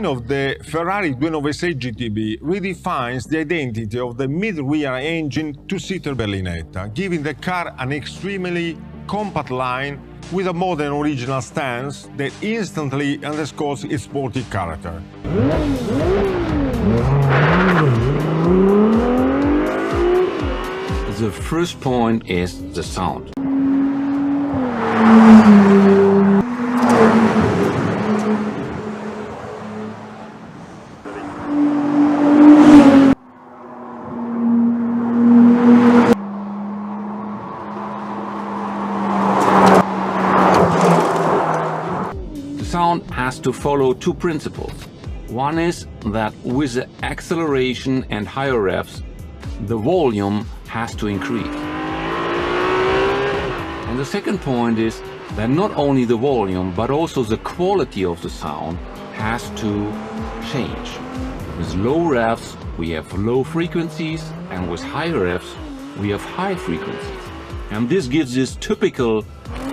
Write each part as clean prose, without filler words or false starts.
design of the Ferrari 296 GTB redefines the identity of the mid-rear engine two-seater berlinetta, giving the car an extremely compact line with a modern original stance that instantly underscores its sporty character. The first point is the sound. Sound has to follow two principles. One is that with the acceleration and higher revs, the volume has to increase. And the second point is that not only the volume, but also the quality of the sound has to change. With low revs, we have low frequencies, and with high revs, we have high frequencies. And this gives this typical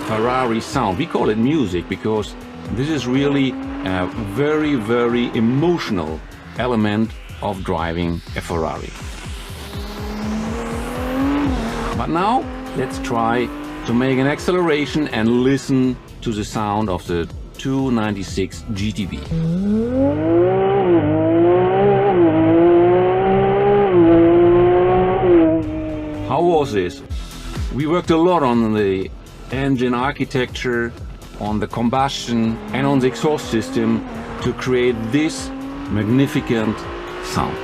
Ferrari sound. We call it music because this is really a very, very emotional element of driving a Ferrari. But now let's try to make an acceleration and listen to the sound of the 296 GTB. How was this? We worked a lot on the engine architecture, on the combustion and on the exhaust system to create this magnificent sound.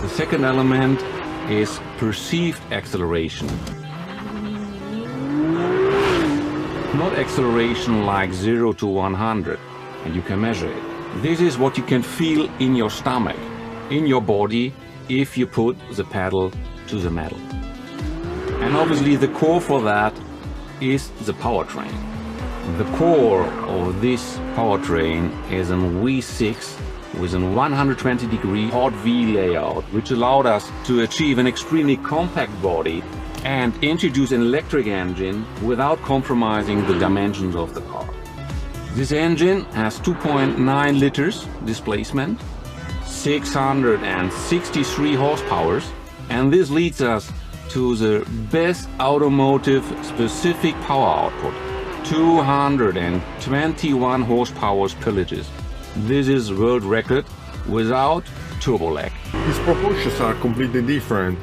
The second element is perceived acceleration. Not acceleration like 0 to 100, and you can measure it. This is what you can feel in your stomach, in your body, if you put the pedal to the metal. And obviously the core for that is the powertrain. The core of this powertrain is a V6 with a 120-degree hot V layout, which allowed us to achieve an extremely compact body and introduce an electric engine without compromising the dimensions of the car. This engine has 2.9 liters displacement, 663 horsepower, and this leads us to the best automotive specific power output, 221 horsepower per liter. This is world record without turbo lag. These proportions are completely different.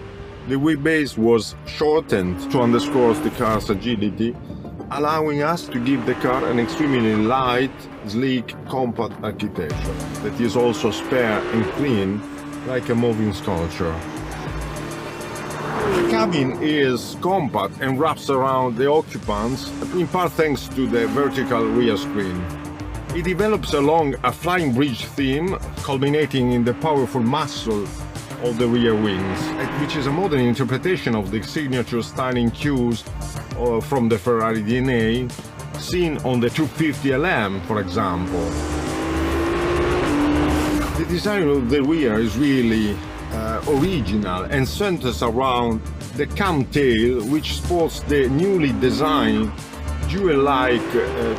The wheelbase was shortened to underscore the car's agility, allowing us to give the car an extremely light, sleek, compact architecture that is also spare and clean, like a moving sculpture. The cabin is compact and wraps around the occupants, in part thanks to the vertical rear screen. It develops along a flying bridge theme, culminating in the powerful muscle of the rear wings, which is a modern interpretation of the signature styling cues from the Ferrari DNA, seen on the 250 LM, for example. The design of the rear is really original and centers around the cam tail, which sports the newly designed jewel-like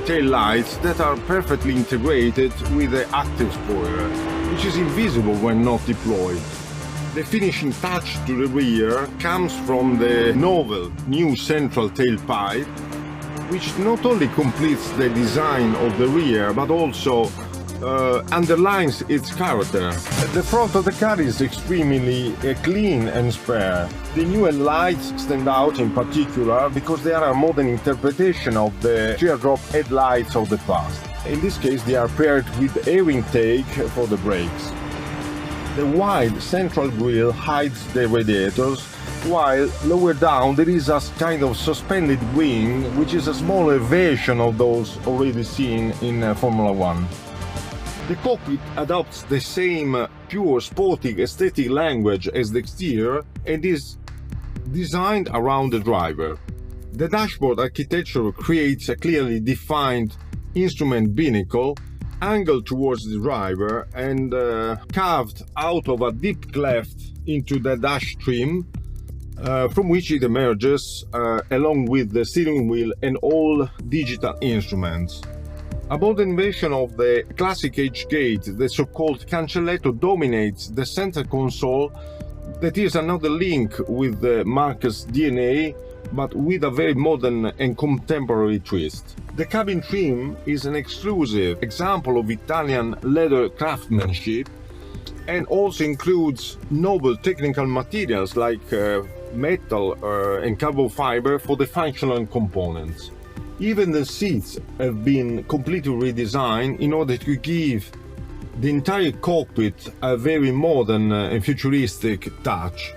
tail lights that are perfectly integrated with the active spoiler, which is invisible when not deployed. The finishing touch to the rear comes from the novel new central tailpipe, which not only completes the design of the rear but also underlines its character. The front of the car is extremely clean and spare. The new lights stand out in particular because they are a modern interpretation of the teardrop headlights of the past. In this case, they are paired with air intake for the brakes. The wide central grille hides the radiators, while lower down there is a kind of suspended wing, which is a smaller version of those already seen in Formula 1. The cockpit adopts the same pure sporty aesthetic language as the exterior and is designed around the driver. The dashboard architecture creates a clearly defined instrument binnacle angled towards the driver and carved out of a deep cleft into the dash trim, from which it emerges along with the steering wheel and all digital instruments. A modern version of the classic H-gate, the so-called cancelletto, dominates the center console. That is another link with the marque's DNA, but with a very modern and contemporary twist. The cabin trim is an exclusive example of Italian leather craftsmanship and also includes noble technical materials like metal and carbon fiber for the functional components. Even the seats have been completely redesigned in order to give the entire cockpit a very modern and futuristic touch.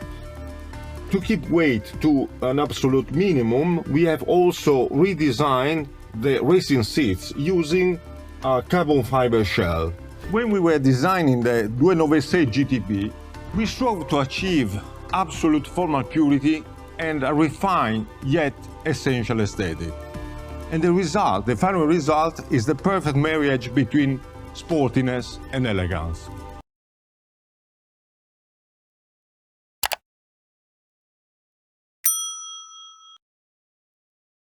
To keep weight to an absolute minimum, we have also redesigned the racing seats using a carbon fiber shell. When we were designing the 296 GTB, we strove to achieve absolute formal purity and a refined yet essential aesthetic. And the final result, is the perfect marriage between sportiness and elegance.